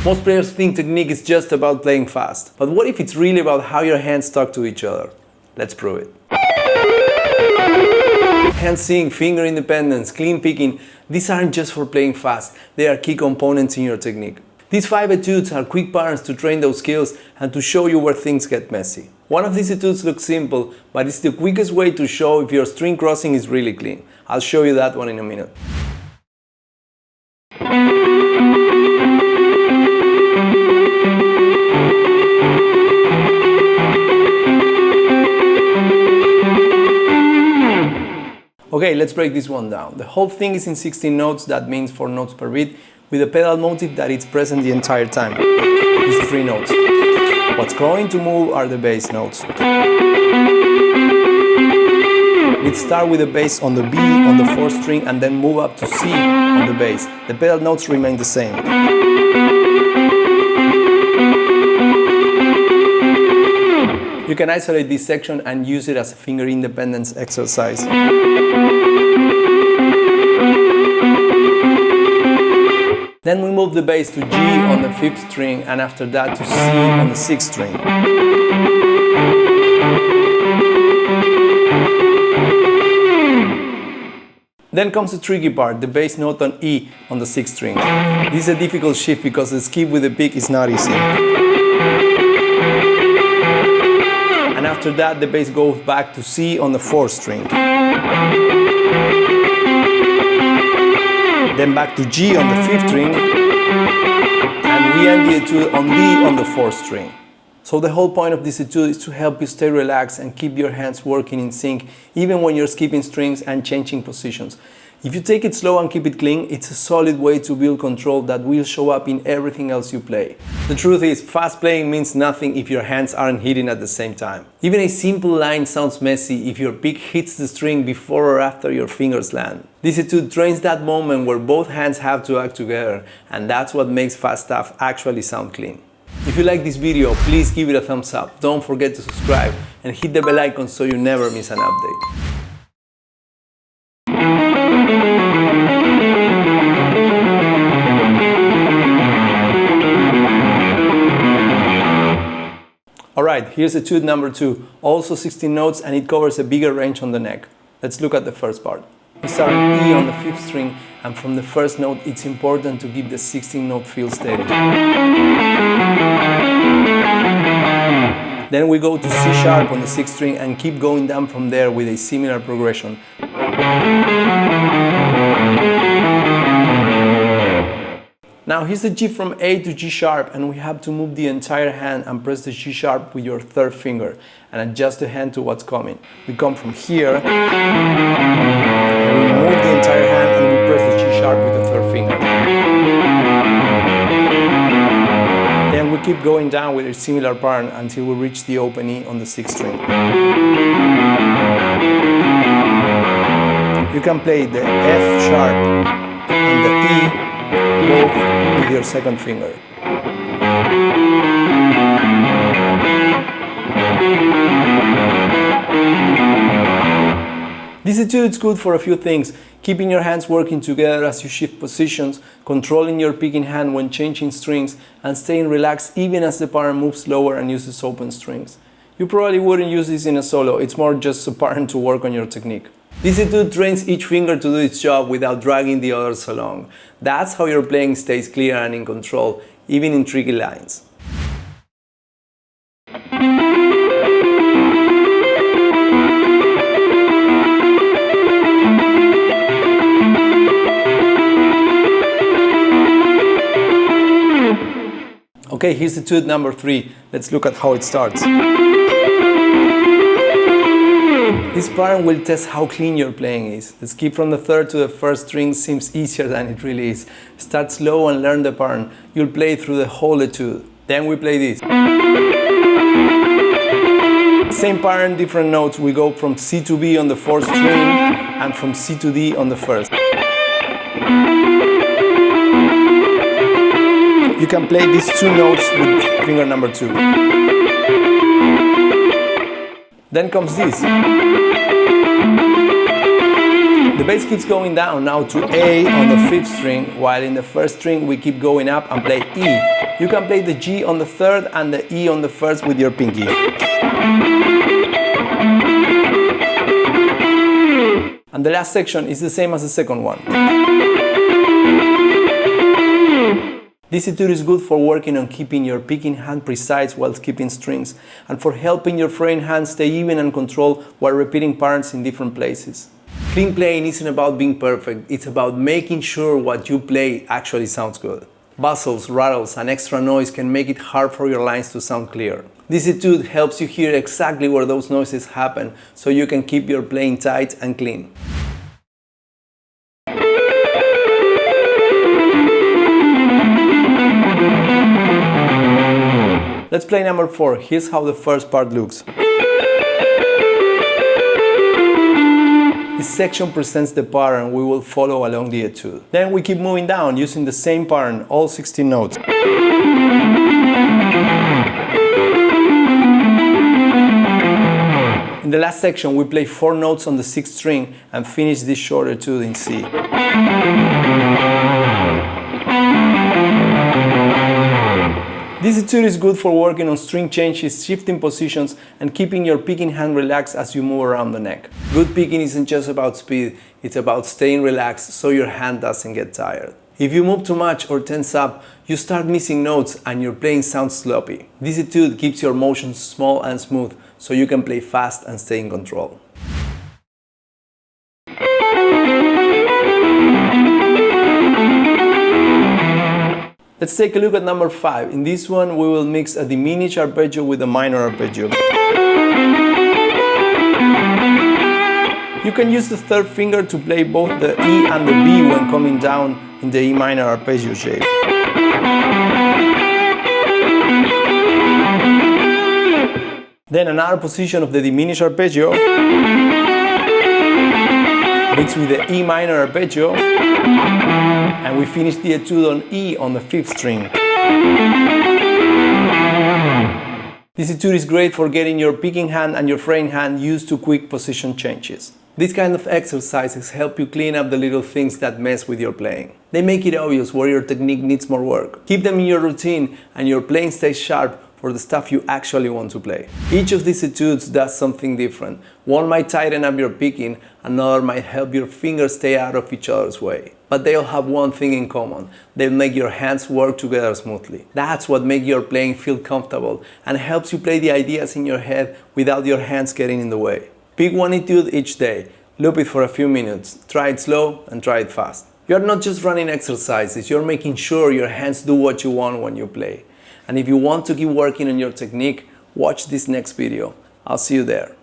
Most players think technique is just about playing fast, but what if it's really about how your hands talk to each other? Let's prove it. Hand sync, finger independence, clean picking, these aren't just for playing fast, they are key components in your technique. These 5 etudes are quick patterns to train those skills and to show you where things get messy. One of these etudes looks simple, but it's the quickest way to show if your string crossing is really clean. I'll show you that one in a minute. Okay, let's break this one down. The whole thing is in 16 notes, that means 4 notes per beat, with a pedal motif that is present the entire time. These 3 notes. What's going to move are the bass notes. We start with the bass on the B on the 4th string and then move up to C on the bass. The pedal notes remain the same. You can isolate this section and use it as a finger independence exercise. Then we move the bass to G on the 5th string and after that to C on the 6th string. Then comes the tricky part, the bass note on E on the 6th string. This is a difficult shift because the skip with the pick is not easy. And after that the bass goes back to C on the 4th string. Then back to G on the 5th string, and we end the etude on D on the 4th string. So the whole point of this etude is to help you stay relaxed and keep your hands working in sync, even when you're skipping strings and changing positions. If you take it slow and keep it clean, it's a solid way to build control that will show up in everything else you play. The truth is, fast playing means nothing if your hands aren't hitting at the same time. Even a simple line sounds messy if your pick hits the string before or after your fingers land. This etude trains that moment where both hands have to act together, and that's what makes fast stuff actually sound clean. If you like this video, please give it a thumbs up, don't forget to subscribe and hit the bell icon so you never miss an update. Alright, here's etude number 2, also 16 notes and it covers a bigger range on the neck. Let's look at the first part. We start on E on the 5th string and from the first note it's important to keep the 16 note feel steady. Then we go to C sharp on the 6th string and keep going down from there with a similar progression. Now here's the G from A to G sharp and we have to move the entire hand and press the G sharp with your 3rd finger and adjust the hand to what's coming. We come from here, and we move the entire hand and we press the G sharp with the 3rd finger. Then we keep going down with a similar pattern until we reach the open E on the 6th string. You can play the F sharp and the E both with your 2nd finger. This etude is good for a few things: keeping your hands working together as you shift positions, controlling your picking hand when changing strings, and staying relaxed even as the pattern moves slower and uses open strings. You probably wouldn't use this in a solo, it's more just a pattern to work on your technique. This etude trains each finger to do its job without dragging the others along. That's how your playing stays clear and in control, even in tricky lines. Okay, here's etude number 3. Let's look at how it starts. This pattern will test how clean your playing is. The skip from the 3rd to the 1st string seems easier than it really is. Start slow and learn the pattern. You'll play through the whole etude. Then we play this. Same pattern, different notes. We go from C to B on the 4th string and from C to D on the 1st. You can play these 2 notes with finger number 2. Then comes this. The bass keeps going down now to A on the 5th string, while in the 1st string we keep going up and play E. You can play the G on the 3rd and the E on the 1st with your pinky. And the last section is the same as the second one. This etude is good for working on keeping your picking hand precise while skipping strings, and for helping your fraying hand stay even and controlled while repeating patterns in different places. Clean playing isn't about being perfect, it's about making sure what you play actually sounds good. Bustles, rattles, and extra noise can make it hard for your lines to sound clear. This etude helps you hear exactly where those noises happen, so you can keep your playing tight and clean. Let's play number 4. Here's how the first part looks. This section presents the pattern we will follow along the etude. Then we keep moving down using the same pattern, all 16 notes. In the last section we play 4 notes on the 6th string and finish this short etude in C. This etude is good for working on string changes, shifting positions, and keeping your picking hand relaxed as you move around the neck. Good picking isn't just about speed, it's about staying relaxed so your hand doesn't get tired. If you move too much or tense up, you start missing notes and your playing sounds sloppy. This etude keeps your motions small and smooth so you can play fast and stay in control. Let's take a look at number 5. In this one we will mix a diminished arpeggio with a minor arpeggio. You can use the 3rd finger to play both the E and the B when coming down in the E minor arpeggio shape. Then another position of the diminished arpeggio, mixed with the E minor arpeggio, and we finish the etude on E on the 5th string. This etude is great for getting your picking hand and your fraying hand used to quick position changes. These kind of exercises help you clean up the little things that mess with your playing. They make it obvious where your technique needs more work. Keep them in your routine and your playing stays sharp for the stuff you actually want to play. Each of these etudes does something different. One might tighten up your picking, another might help your fingers stay out of each other's way. But they all have one thing in common: they make your hands work together smoothly. That's what makes your playing feel comfortable and helps you play the ideas in your head without your hands getting in the way. Pick one etude each day, loop it for a few minutes, try it slow and try it fast. You're not just running exercises, you're making sure your hands do what you want when you play. And if you want to keep working on your technique, watch this next video. I'll see you there.